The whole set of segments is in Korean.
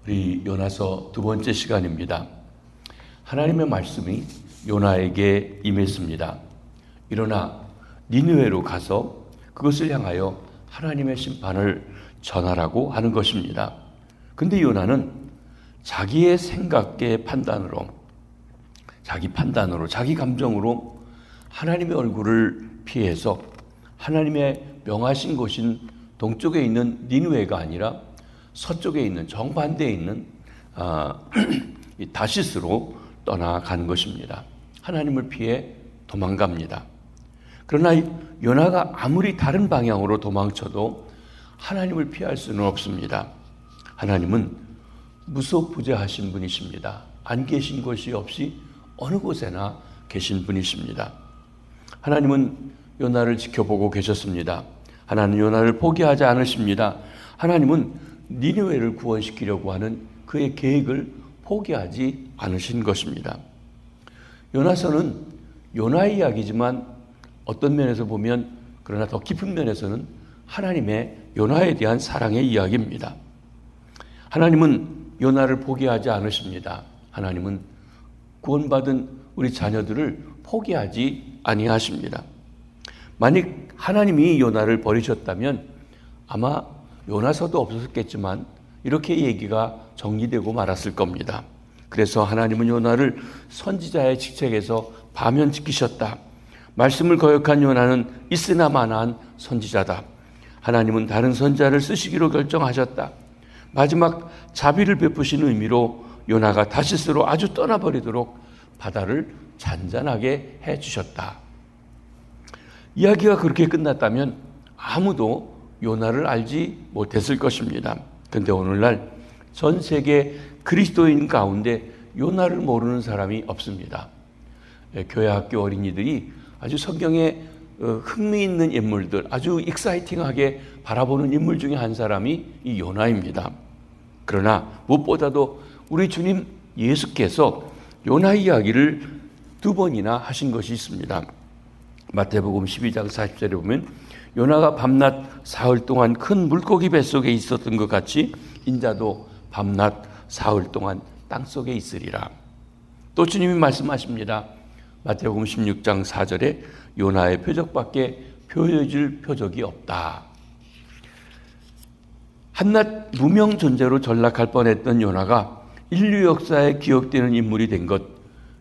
우리 요나서 두 번째 시간입니다. 하나님의 말씀이 요나에게 임했습니다. 일어나 니느웨로 가서 그것을 향하여 하나님의 심판을 전하라고 하는 것입니다. 근데 요나는 자기의 생각의 판단으로, 자기 감정으로 하나님의 얼굴을 피해서 하나님의 명하신 곳인 동쪽에 있는 니느웨가 아니라 서쪽에 있는 정반대에 있는 다시스로 떠나가는 것입니다. 하나님을 피해 도망갑니다. 그러나 요나가 아무리 다른 방향으로 도망쳐도 하나님을 피할 수는 없습니다. 하나님은 무소부재하신 분이십니다. 안 계신 곳이 없이 어느 곳에나 계신 분이십니다. 하나님은 요나를 지켜보고 계셨습니다. 하나님은 요나를 포기하지 않으십니다. 하나님은 니느웨를 구원시키려고 하는 그의 계획을 포기하지 않으신 것입니다. 요나서는 요나의 이야기지만 어떤 면에서 보면, 그러나 더 깊은 면에서는 하나님의 요나에 대한 사랑의 이야기입니다. 하나님은 요나를 포기하지 않으십니다. 하나님은 구원받은 우리 자녀들을 포기하지 아니하십니다. 만약 하나님이 요나를 버리셨다면 아마 요나서도 없었겠지만 이렇게 얘기가 정리되고 말았을 겁니다. 그래서 하나님은 요나를 선지자의 직책에서 파면시키셨다. 말씀을 거역한 요나는 있으나 마나한 선지자다. 하나님은 다른 선지자를 쓰시기로 결정하셨다. 마지막 자비를 베푸신 의미로 요나가 다시스로 아주 떠나버리도록 바다를 잔잔하게 해주셨다. 이야기가 그렇게 끝났다면 아무도 요나를 알지 못했을 것입니다. 그런데 오늘날 전 세계 그리스도인 가운데 요나를 모르는 사람이 없습니다. 교회 학교 어린이들이 아주 성경에 흥미있는 인물들, 아주 익사이팅하게 바라보는 인물 중에 한 사람이 이 요나입니다. 그러나 무엇보다도 우리 주님 예수께서 요나 이야기를 두 번이나 하신 것이 있습니다. 마태복음 12장 40절에 보면 요나가 밤낮 사흘 동안 큰 물고기 뱃속에 있었던 것 같이 인자도 밤낮 사흘 동안 땅속에 있으리라. 또 주님이 말씀하십니다. 마태복음 16장 4절에 요나의 표적밖에 보여줄 표적이 없다. 한낱 무명 존재로 전락할 뻔했던 요나가 인류 역사에 기억되는 인물이 된 것,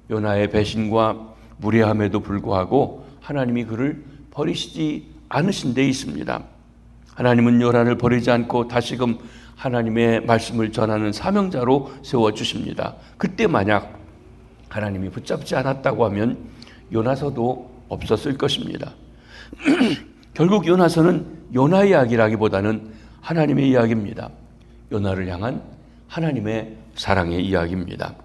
요나의 배신과 무례함에도 불구하고 하나님이 그를 버리시지 않으신 데 있습니다. 하나님은 요나를 버리지 않고 다시금 하나님의 말씀을 전하는 사명자로 세워주십니다. 그때 만약 하나님이 붙잡지 않았다고 하면 요나서도 없었을 것입니다. 결국 요나서는 요나 이야기라기보다는 하나님의 이야기입니다. 요나를 향한 하나님의 사랑의 이야기입니다.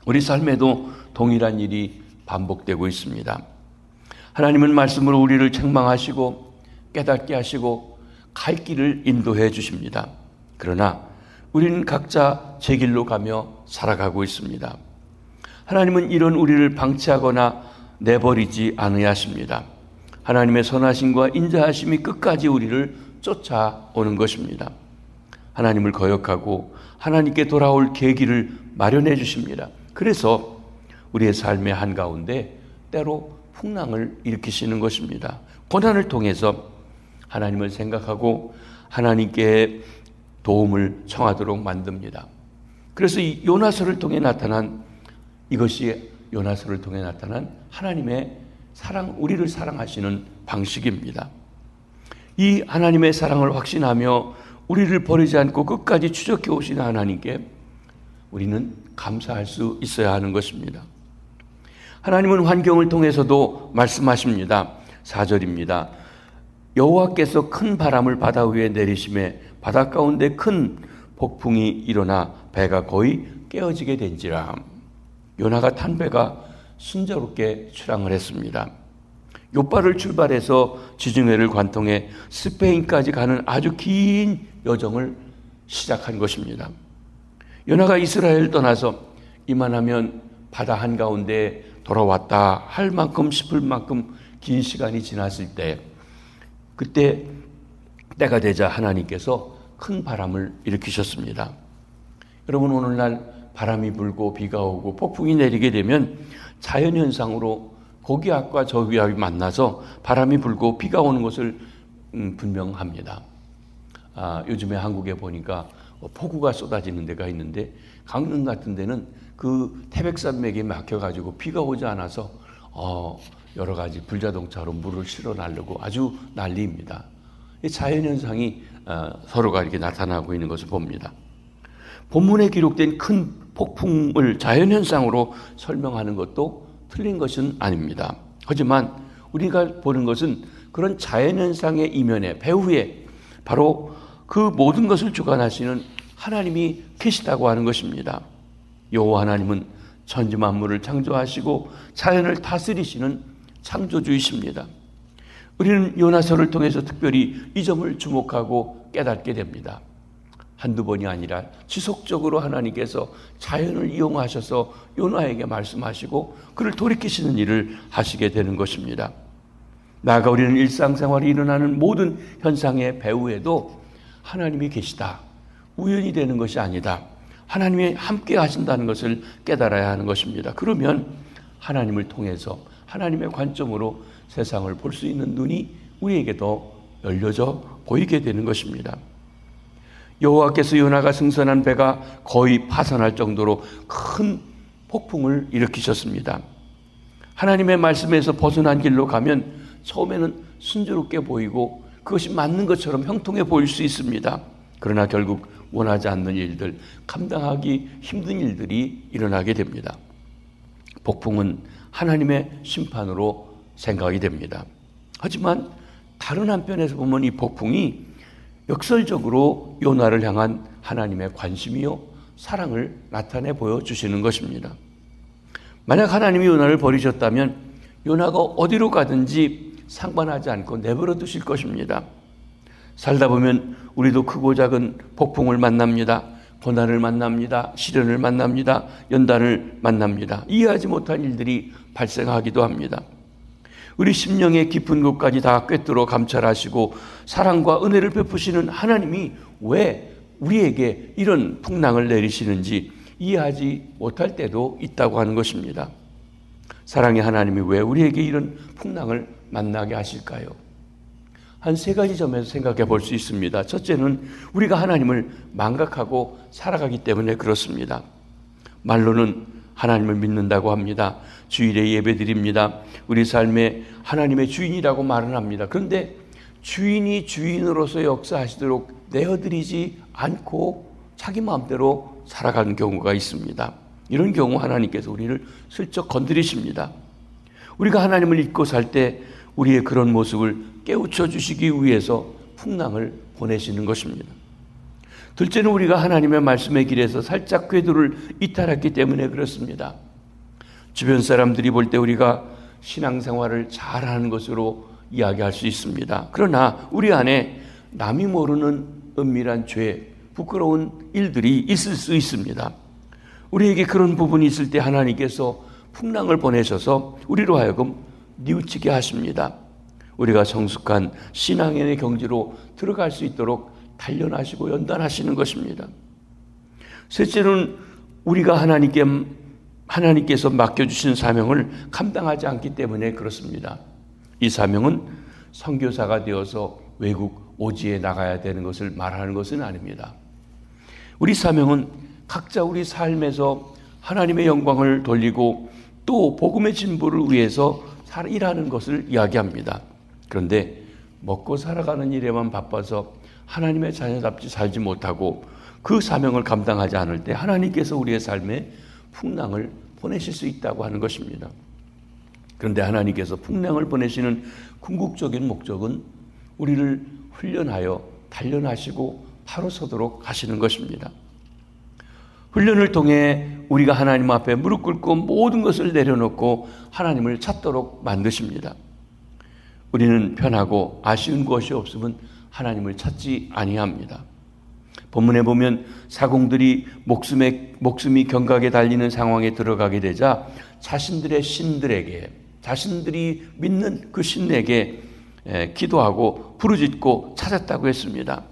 우리 삶에도 동일한 일이 반복되고 있습니다. 하나님은 말씀으로 우리를 책망하시고 깨닫게 하시고 갈 길을 인도해 주십니다. 그러나 우리는 각자 제 길로 가며 살아가고 있습니다. 하나님은 이런 우리를 방치하거나 내버리지 않으십니다. 하나님의 선하심과 인자하심이 끝까지 우리를 쫓아오는 것입니다. 하나님을 거역하고 하나님께 돌아올 계기를 마련해 주십니다. 그래서 우리의 삶의 한가운데 때로 풍랑을 일으키시는 것입니다. 고난을 통해서 하나님을 생각하고 하나님께 도움을 청하도록 만듭니다. 그래서 이 요나서를 통해 나타난 이것이 요나서를 통해 나타난 하나님의 사랑, 우리를 사랑하시는 방식입니다. 이 하나님의 사랑을 확신하며 우리를 버리지 않고 끝까지 추적해 오시는 하나님께 우리는 감사할 수 있어야 하는 것입니다. 하나님은 환경을 통해서도 말씀하십니다. 4절입니다. 여호와께서 큰 바람을 바다 위에 내리심에 바다 가운데 큰 폭풍이 일어나 배가 거의 깨어지게 된지라. 요나가 탄 배가 순조롭게 출항을 했습니다. 요바를 출발해서 지중해를 관통해 스페인까지 가는 아주 긴 여정을 시작한 것입니다. 요나가 이스라엘을 떠나서 이만하면 바다 한가운데 돌아왔다 할 만큼 싶을 만큼 긴 시간이 지났을 때, 그때 때가 되자 하나님께서 큰 바람을 일으키셨습니다. 여러분, 오늘날 바람이 불고 비가 오고 폭풍이 내리게 되면 자연현상으로 고기압과 저기압이 만나서 바람이 불고 비가 오는 것을 분명합니다. 요즘에 한국에 보니까 폭우가 쏟아지는 데가 있는데 강릉 같은 데는 그 태백산맥이 막혀가지고 비가 오지 않아서 여러 가지 불자동차로 물을 실어 나르고 아주 난리입니다. 이 자연현상이 서로가 이렇게 나타나고 있는 것을 봅니다. 본문에 기록된 큰 폭풍을 자연현상으로 설명하는 것도 틀린 것은 아닙니다. 하지만 우리가 보는 것은 그런 자연현상의 이면에 배후에 바로 그 모든 것을 주관하시는 하나님이 계시다고 하는 것입니다. 여호와 하나님은 천지 만물을 창조하시고 자연을 다스리시는 창조주이십니다. 우리는 요나서를 통해서 특별히 이 점을 주목하고 깨닫게 됩니다. 한두 번이 아니라 지속적으로 하나님께서 자연을 이용하셔서 요나에게 말씀하시고 그를 돌이키시는 일을 하시게 되는 것입니다. 나아가 우리는 일상생활에 일어나는 모든 현상의 배후에도 하나님이 계시다. 우연이 되는 것이 아니다. 하나님이 함께 하신다는 것을 깨달아야 하는 것입니다. 그러면 하나님을 통해서 하나님의 관점으로 세상을 볼 수 있는 눈이 우리에게 더 열려져 보이게 되는 것입니다. 여호와께서 요나가 승선한 배가 거의 파산할 정도로 큰 폭풍을 일으키셨습니다. 하나님의 말씀에서 벗어난 길로 가면 처음에는 순조롭게 보이고 그것이 맞는 것처럼 형통해 보일 수 있습니다. 그러나 결국 원하지 않는 일들, 감당하기 힘든 일들이 일어나게 됩니다. 폭풍은 하나님의 심판으로 생각이 됩니다. 하지만 다른 한편에서 보면 이 폭풍이 역설적으로 요나를 향한 하나님의 관심이요 사랑을 나타내 보여주시는 것입니다. 만약 하나님이 요나를 버리셨다면 요나가 어디로 가든지 상관하지 않고 내버려 두실 것입니다. 살다 보면 우리도 크고 작은 폭풍을 만납니다. 고난을 만납니다. 시련을 만납니다. 연단을 만납니다. 이해하지 못한 일들이 발생하기도 합니다. 우리 심령의 깊은 곳까지 다 꿰뚫어 감찰하시고 사랑과 은혜를 베푸시는 하나님이 왜 우리에게 이런 풍랑을 내리시는지 이해하지 못할 때도 있다고 하는 것입니다. 사랑의 하나님이 왜 우리에게 이런 풍랑을 만나게 하실까요? 한 세 가지 점에서 생각해 볼 수 있습니다. 첫째는 우리가 하나님을 망각하고 살아가기 때문에 그렇습니다. 말로는 하나님을 믿는다고 합니다. 주일에 예배드립니다. 우리 삶에 하나님의 주인이라고 말은 합니다. 그런데 주인이 주인으로서 역사하시도록 내어드리지 않고 자기 마음대로 살아가는 경우가 있습니다. 이런 경우 하나님께서 우리를 슬쩍 건드리십니다. 우리가 하나님을 잊고 살 때 우리의 그런 모습을 깨우쳐 주시기 위해서 풍랑을 보내시는 것입니다. 둘째는 우리가 하나님의 말씀의 길에서 살짝 궤도를 이탈했기 때문에 그렇습니다. 주변 사람들이 볼 때 우리가 신앙생활을 잘하는 것으로 이야기할 수 있습니다. 그러나 우리 안에 남이 모르는 은밀한 죄, 부끄러운 일들이 있을 수 있습니다. 우리에게 그런 부분이 있을 때 하나님께서 풍랑을 보내셔서 우리로 하여금 뉘우치게 하십니다. 우리가 성숙한 신앙의 경지로 들어갈 수 있도록 단련하시고 연단하시는 것입니다. 셋째는 우리가 하나님께서 맡겨주신 사명을 감당하지 않기 때문에 그렇습니다. 이 사명은 선교사가 되어서 외국 오지에 나가야 되는 것을 말하는 것은 아닙니다. 우리 사명은 각자 우리 삶에서 하나님의 영광을 돌리고 또 복음의 진보를 위해서 일하는 것을 이야기합니다. 그런데 먹고 살아가는 일에만 바빠서 하나님의 자녀답지 살지 못하고 그 사명을 감당하지 않을 때 하나님께서 우리의 삶에 풍랑을 보내실 수 있다고 하는 것입니다. 그런데 하나님께서 풍랑을 보내시는 궁극적인 목적은 우리를 훈련하여 단련하시고 바로 서도록 하시는 것입니다. 훈련을 통해 우리가 하나님 앞에 무릎 꿇고 모든 것을 내려놓고 하나님을 찾도록 만드십니다. 우리는 편하고 아쉬운 것이 없으면 하나님을 찾지 아니합니다. 본문에 보면 사공들이 목숨이 경각에 달리는 상황에 들어가게 되자 자신들의 신들에게, 자신들이 믿는 그 신에게 기도하고 부르짖고 찾았다고 했습니다.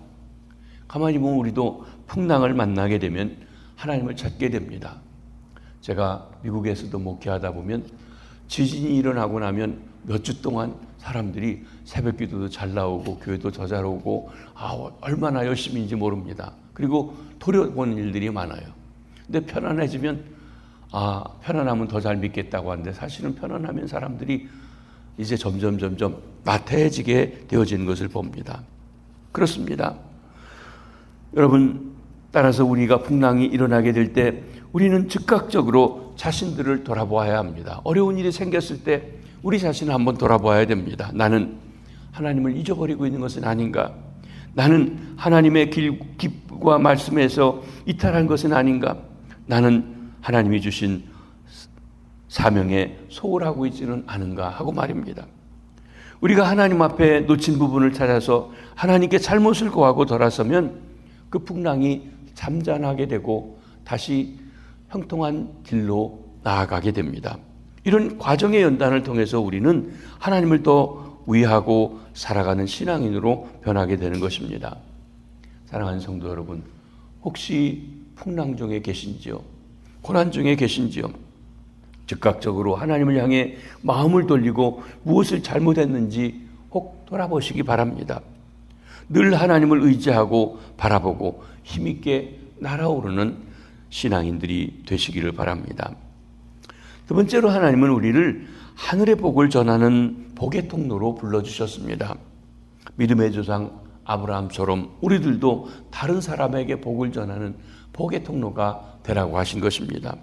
가만히 보면 우리도 풍랑을 만나게 되면 하나님을 찾게 됩니다. 제가 미국에서도 목회하다 보면 지진이 일어나고 나면 몇 주 동안 사람들이 새벽 기도도 잘 나오고 교회도 더 잘 오고 얼마나 열심인지 모릅니다. 그리고 돌아보는 일들이 많아요. 근데 편안해지면 편안하면 더 잘 믿겠다고 하는데 사실은 편안하면 사람들이 이제 점점 나태해지게 되어지는 것을 봅니다. 그렇습니다. 여러분, 따라서 우리가 풍랑이 일어나게 될 때 우리는 즉각적으로 자신들을 돌아보아야 합니다. 어려운 일이 생겼을 때 우리 자신을 한번 돌아봐야 됩니다. 나는 하나님을 잊어버리고 있는 것은 아닌가? 나는 하나님의 길과 말씀에서 이탈한 것은 아닌가? 나는 하나님이 주신 사명에 소홀하고 있지는 않은가 하고 말입니다. 우리가 하나님 앞에 놓친 부분을 찾아서 하나님께 잘못을 고하고 돌아서면 그 풍랑이 잠잠하게 되고 다시 형통한 길로 나아가게 됩니다. 이런 과정의 연단을 통해서 우리는 하나님을 더 위하고 살아가는 신앙인으로 변하게 되는 것입니다. 사랑하는 성도 여러분, 혹시 풍랑 중에 계신지요? 고난 중에 계신지요? 즉각적으로 하나님을 향해 마음을 돌리고 무엇을 잘못했는지 혹 돌아보시기 바랍니다. 늘 하나님을 의지하고 바라보고 힘있게 날아오르는 신앙인들이 되시기를 바랍니다. 두 번째로 하나님은 우리를 하늘의 복을 전하는 복의 통로로 불러주셨습니다. 믿음의 조상 아브라함처럼 우리들도 다른 사람에게 복을 전하는 복의 통로가 되라고 하신 것입니다.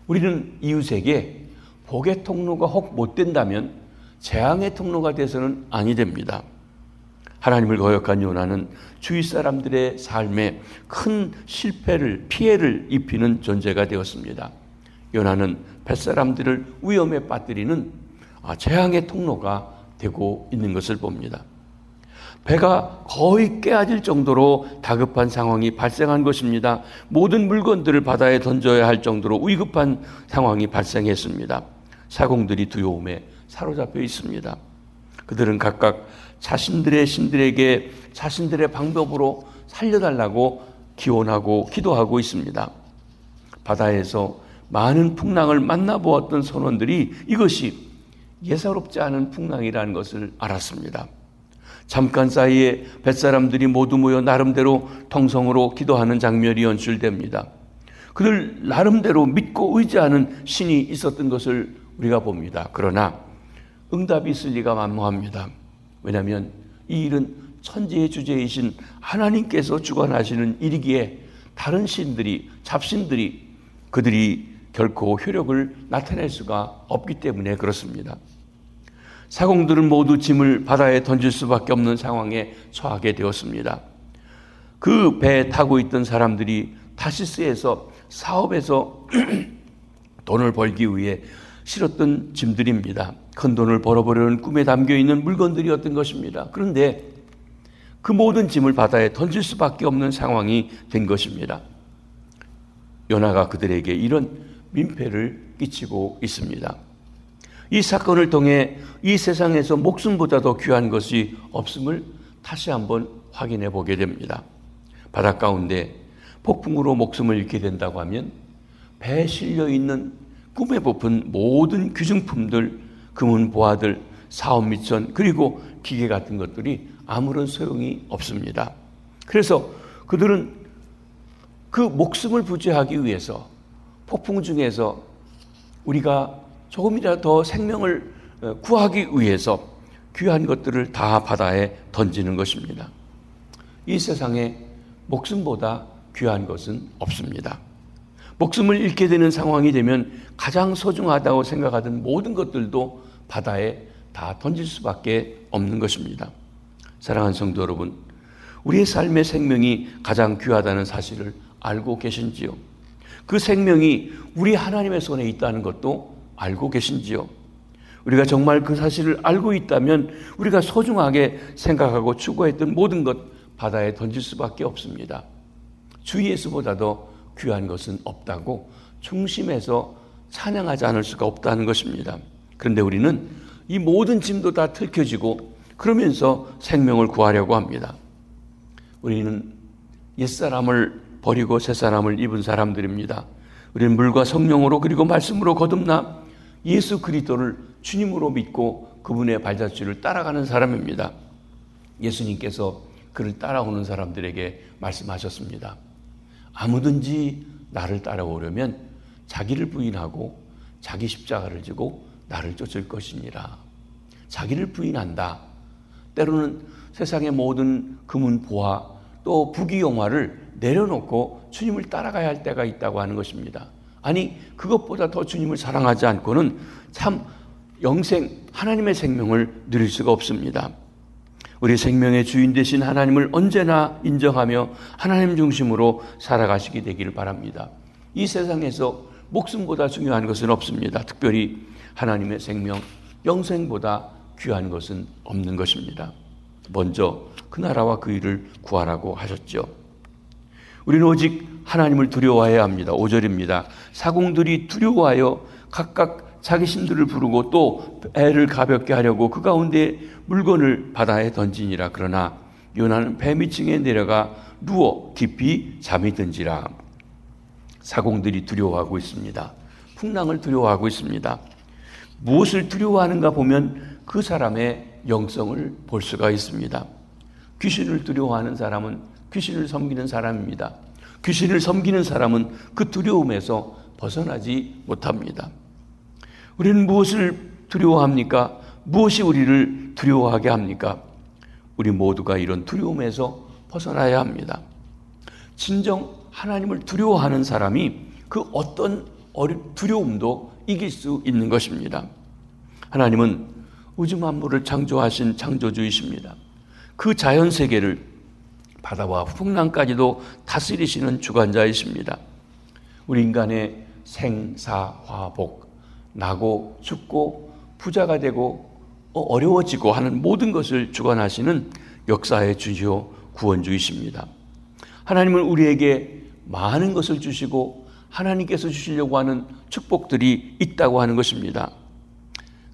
우리는 이웃에게 복의 통로가 혹 못 된다면 재앙의 통로가 돼서는 아니 됩니다. 하나님을 거역한 요나는 주위 사람들의 삶에 큰 피해를 입히는 존재가 되었습니다. 요나는 뱃사람들을 위험에 빠뜨리는 재앙의 통로가 되고 있는 것을 봅니다. 배가 거의 깨어질 정도로 다급한 상황이 발생한 것입니다. 모든 물건들을 바다에 던져야 할 정도로 위급한 상황이 발생했습니다. 사공들이 두려움에 사로잡혀 있습니다. 그들은 각각 자신들의 신들에게 자신들의 방법으로 살려달라고 기원하고 기도하고 있습니다. 바다에서 많은 풍랑을 만나보았던 선원들이 이것이 예사롭지 않은 풍랑이라는 것을 알았습니다. 잠깐 사이에 뱃사람들이 모두 모여 나름대로 통성으로 기도하는 장면이 연출됩니다. 그들 나름대로 믿고 의지하는 신이 있었던 것을 우리가 봅니다. 그러나 응답이 있을 리가 만무합니다. 왜냐하면 이 일은 천지의 주제이신 하나님께서 주관하시는 일이기에 다른 신들이, 잡신들이 그들이 결코 효력을 나타낼 수가 없기 때문에 그렇습니다. 사공들은 모두 짐을 바다에 던질 수밖에 없는 상황에 처하게 되었습니다. 그 배에 타고 있던 사람들이 타시스에서 사업에서 돈을 벌기 위해 실었던 짐들입니다. 큰 돈을 벌어보려는 꿈에 담겨있는 물건들이었던 것입니다. 그런데 그 모든 짐을 바다에 던질 수밖에 없는 상황이 된 것입니다. 요나가 그들에게 이런 민폐를 끼치고 있습니다. 이 사건을 통해 이 세상에서 목숨보다 더 귀한 것이 없음을 다시 한번 확인해 보게 됩니다. 바다 가운데 폭풍으로 목숨을 잃게 된다고 하면 배에 실려 있는 꿈에 뽑은 모든 귀중품들, 금은 보화들, 사업 미천, 그리고 기계 같은 것들이 아무런 소용이 없습니다. 그래서 그들은 그 목숨을 부지하기 위해서 폭풍 중에서 우리가 조금이라도 더 생명을 구하기 위해서 귀한 것들을 다 바다에 던지는 것입니다. 이 세상에 목숨보다 귀한 것은 없습니다. 목숨을 잃게 되는 상황이 되면 가장 소중하다고 생각하던 모든 것들도 바다에 다 던질 수밖에 없는 것입니다. 사랑하는 성도 여러분, 우리의 삶의 생명이 가장 귀하다는 사실을 알고 계신지요? 그 생명이 우리 하나님의 손에 있다는 것도 알고 계신지요? 우리가 정말 그 사실을 알고 있다면 우리가 소중하게 생각하고 추구했던 모든 것 바다에 던질 수밖에 없습니다. 주 예수보다도 귀한 것은 없다고 중심에서 찬양하지 않을 수가 없다는 것입니다. 그런데 우리는 이 모든 짐도 다 들켜지고 그러면서 생명을 구하려고 합니다. 우리는 옛사람을 버리고 새 사람을 입은 사람들입니다. 우리는 물과 성령으로 그리고 말씀으로 거듭나 예수 그리스도를 주님으로 믿고 그분의 발자취를 따라가는 사람입니다. 예수님께서 그를 따라오는 사람들에게 말씀하셨습니다. 아무든지 나를 따라오려면 자기를 부인하고 자기 십자가를 지고 나를 쫓을 것이니라. 자기를 부인한다. 때로는 세상의 모든 금은보화 또 부귀영화를 내려놓고 주님을 따라가야 할 때가 있다고 하는 것입니다. 아니, 그것보다 더 주님을 사랑하지 않고는 참 영생, 하나님의 생명을 누릴 수가 없습니다. 우리 생명의 주인 되신 하나님을 언제나 인정하며 하나님 중심으로 살아가시게 되기를 바랍니다. 이 세상에서 목숨보다 중요한 것은 없습니다. 특별히 하나님의 생명, 영생보다 귀한 것은 없는 것입니다. 먼저 그 나라와 그 일을 구하라고 하셨죠. 우리는 오직 하나님을 두려워해야 합니다. 5절입니다. 사공들이 두려워하여 각각 자기 신들을 부르고 또 배를 가볍게 하려고 그 가운데 물건을 바다에 던지니라. 그러나 요나는 배 밑층에 내려가 누워 깊이 잠이 든지라. 사공들이 두려워하고 있습니다. 풍랑을 두려워하고 있습니다. 무엇을 두려워하는가 보면 그 사람의 영성을 볼 수가 있습니다. 귀신을 두려워하는 사람은 귀신을 섬기는 사람입니다. 귀신을 섬기는 사람은 그 두려움에서 벗어나지 못합니다. 우리는 무엇을 두려워합니까? 무엇이 우리를 두려워하게 합니까? 우리 모두가 이런 두려움에서 벗어나야 합니다. 진정 하나님을 두려워하는 사람이 그 어떤 두려움도 이길 수 있는 것입니다. 하나님은 우주 만물을 창조하신 창조주이십니다. 그 자연 세계를 바다와 풍랑까지도 다스리시는 주관자이십니다. 우리 인간의 생사화복, 나고 죽고 부자가 되고 어려워지고 하는 모든 것을 주관하시는 역사의 주요 구원주이십니다. 하나님은 우리에게 많은 것을 주시고 하나님께서 주시려고 하는 축복들이 있다고 하는 것입니다.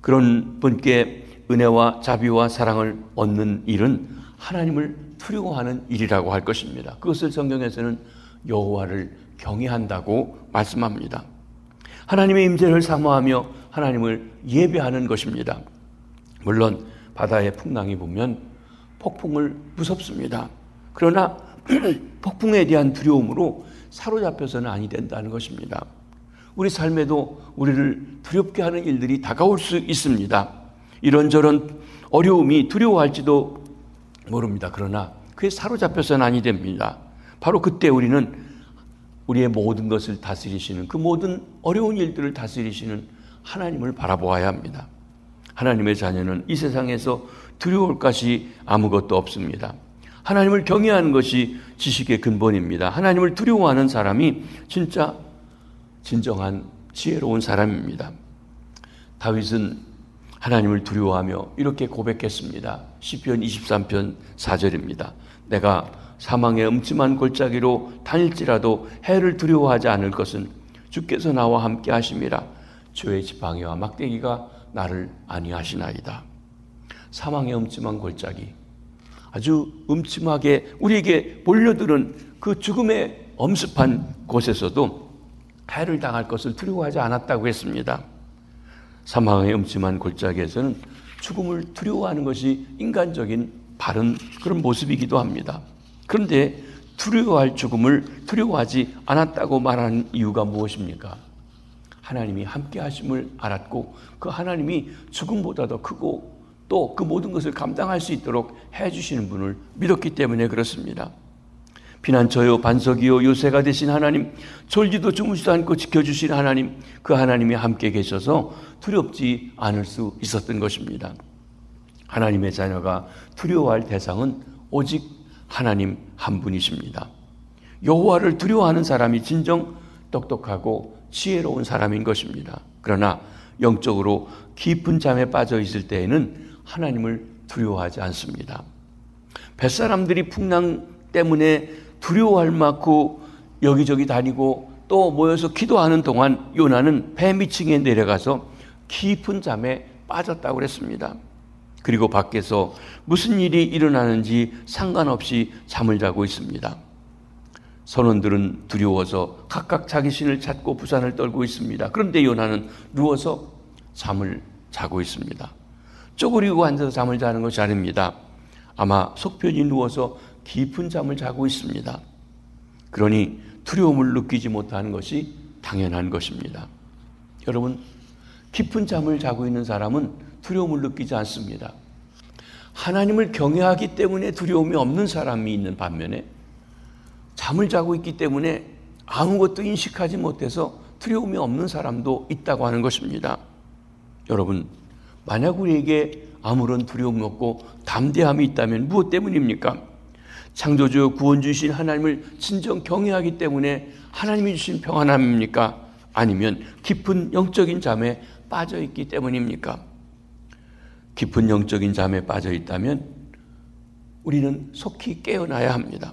그런 분께 은혜와 자비와 사랑을 얻는 일은 하나님을 두려워하는 일이라고 할 것입니다. 그것을 성경에서는 여호와를 경외한다고 말씀합니다. 하나님의 임재를 사모하며 하나님을 예배하는 것입니다. 물론 바다의 풍랑이 보면 폭풍을 무섭습니다. 그러나 폭풍에 대한 두려움으로 사로잡혀서는 아니 된다는 것입니다. 우리 삶에도 우리를 두렵게 하는 일들이 다가올 수 있습니다. 이런저런 어려움이 두려워할지도 모릅니다. 그러나 그에 사로잡혀서는 아니 됩니다. 바로 그때 우리는 우리의 모든 것을 다스리시는 그 모든 어려운 일들을 다스리시는 하나님을 바라보아야 합니다. 하나님의 자녀는 이 세상에서 두려울 것이 아무것도 없습니다. 하나님을 경외하는 것이 지식의 근본입니다. 하나님을 두려워하는 사람이 진짜 진정한 지혜로운 사람입니다. 다윗은 하나님을 두려워하며 이렇게 고백했습니다. 시편 23편 4절입니다. 내가 사망의 음침한 골짜기로 다닐지라도 해를 두려워하지 않을 것은 주께서 나와 함께 하심이라. 주의 지팡이와 막대기가 나를 안위하시나이다. 사망의 음침한 골짜기, 아주 음침하게 우리에게 몰려드는 그 죽음의 엄습한 곳에서도 해를 당할 것을 두려워하지 않았다고 했습니다. 사망의 음침한 골짜기에서는 죽음을 두려워하는 것이 인간적인 바른 그런 모습이기도 합니다. 그런데 두려워할 죽음을 두려워하지 않았다고 말하는 이유가 무엇입니까? 하나님이 함께 하심을 알았고 그 하나님이 죽음보다 더 크고 또 그 모든 것을 감당할 수 있도록 해주시는 분을 믿었기 때문에 그렇습니다. 피난처요 반석이요 요새가 되신 하나님, 졸지도 주무지도 않고 지켜주신 하나님, 그 하나님이 함께 계셔서 두렵지 않을 수 있었던 것입니다. 하나님의 자녀가 두려워할 대상은 오직 하나님 한 분이십니다. 여호와를 두려워하는 사람이 진정 똑똑하고 지혜로운 사람인 것입니다. 그러나 영적으로 깊은 잠에 빠져 있을 때에는 하나님을 두려워하지 않습니다. 뱃사람들이 풍랑 때문에 두려워할 만큼 여기저기 다니고 또 모여서 기도하는 동안 요나는 배 밑층에 내려가서 깊은 잠에 빠졌다고 그랬습니다. 그리고 밖에서 무슨 일이 일어나는지 상관없이 잠을 자고 있습니다. 선원들은 두려워서 각각 자기 신을 찾고 부산을 떨고 있습니다. 그런데 요나는 누워서 잠을 자고 있습니다. 쪼그리고 앉아서 잠을 자는 것이 아닙니다. 아마 속편히 누워서 깊은 잠을 자고 있습니다. 그러니 두려움을 느끼지 못하는 것이 당연한 것입니다. 여러분, 깊은 잠을 자고 있는 사람은 두려움을 느끼지 않습니다. 하나님을 경외하기 때문에 두려움이 없는 사람이 있는 반면에 잠을 자고 있기 때문에 아무것도 인식하지 못해서 두려움이 없는 사람도 있다고 하는 것입니다. 여러분, 만약 우리에게 아무런 두려움이 없고 담대함이 있다면 무엇 때문입니까? 창조주 구원주이신 하나님을 진정 경외하기 때문에 하나님이 주신 평안함입니까? 아니면 깊은 영적인 잠에 빠져 있기 때문입니까? 깊은 영적인 잠에 빠져 있다면 우리는 속히 깨어나야 합니다.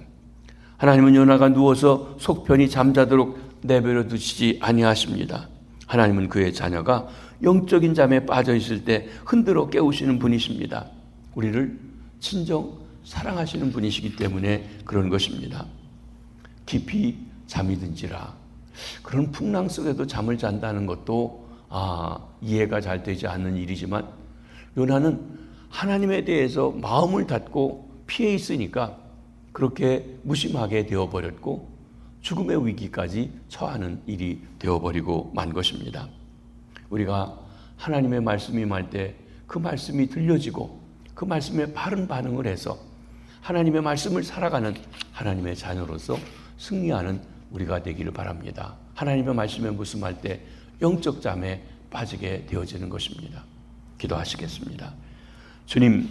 하나님은 요나가 누워서 속편히 잠자도록 내버려 두시지 아니하십니다. 하나님은 그의 자녀가 영적인 잠에 빠져 있을 때 흔들어 깨우시는 분이십니다. 우리를 친정 사랑하시는 분이시기 때문에 그런 것입니다. 깊이 잠이 든지라. 그런 풍랑 속에도 잠을 잔다는 것도 이해가 잘 되지 않는 일이지만 요나는 하나님에 대해서 마음을 닫고 피해 있으니까 그렇게 무심하게 되어버렸고 죽음의 위기까지 처하는 일이 되어버리고 만 것입니다. 우리가 하나님의 말씀이 말 때 그 말씀이 들려지고 그 말씀에 바른 반응을 해서 하나님의 말씀을 살아가는 하나님의 자녀로서 승리하는 우리가 되기를 바랍니다. 하나님의 말씀에 무심할 때 영적 잠에 빠지게 되어지는 것입니다. 기도하시겠습니다. 주님,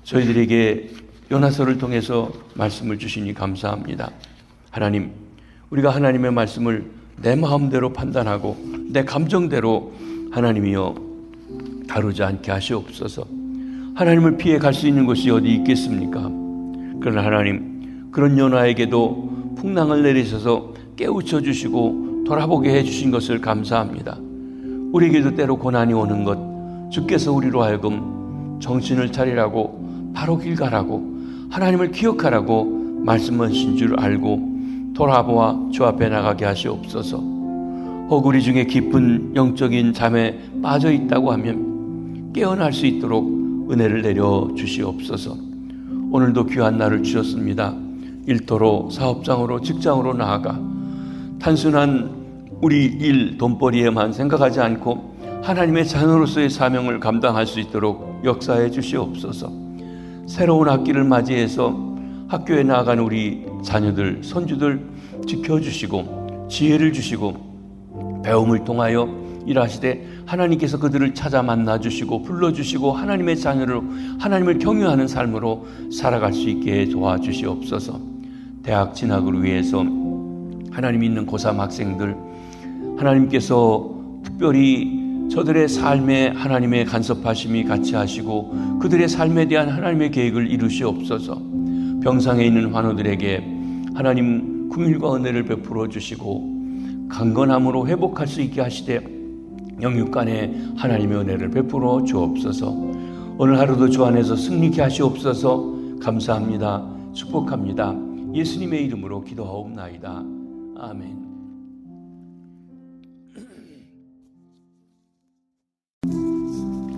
저희들에게 요나서를 통해서 말씀을 주시니 감사합니다. 하나님, 우리가 하나님의 말씀을 내 마음대로 판단하고 내 감정대로 하나님이여 다루지 않게 하시옵소서. 하나님을 피해 갈 수 있는 곳이 어디 있겠습니까? 그러나 하나님, 그런 요나에게도 풍랑을 내리셔서 깨우쳐 주시고 돌아보게 해주신 것을 감사합니다. 우리에게도 때로 고난이 오는 것, 주께서 우리로 하여금 정신을 차리라고, 바로 길 가라고, 하나님을 기억하라고 말씀하신 줄 알고 돌아보아 주 앞에 나가게 하시옵소서. 혹 우리 중에 깊은 영적인 잠에 빠져 있다고 하면 깨어날 수 있도록 은혜를 내려 주시옵소서. 오늘도 귀한 날을 주셨습니다. 일터로, 사업장으로, 직장으로 나아가 단순한 우리 일, 돈벌이에만 생각하지 않고 하나님의 자녀로서의 사명을 감당할 수 있도록 역사해 주시옵소서. 새로운 학기를 맞이해서 학교에 나아가는 우리 자녀들, 손주들 지켜주시고 지혜를 주시고 배움을 통하여 일하시되 하나님께서 그들을 찾아 만나주시고 불러주시고 하나님의 자녀로 하나님을 경외하는 삶으로 살아갈 수 있게 도와주시옵소서. 대학 진학을 위해서 하나님 있는 고3 학생들, 하나님께서 특별히 저들의 삶에 하나님의 간섭하심이 같이 하시고 그들의 삶에 대한 하나님의 계획을 이루시옵소서. 병상에 있는 환우들에게 하나님 긍휼과 은혜를 베풀어 주시고 강건함으로 회복할 수 있게 하시되 영육간에 하나님의 은혜를 베풀어 주옵소서. 오늘 하루도 주 안에서 승리케 하시옵소서. 감사합니다. 축복합니다. 예수님의 이름으로 기도하옵나이다. 아멘.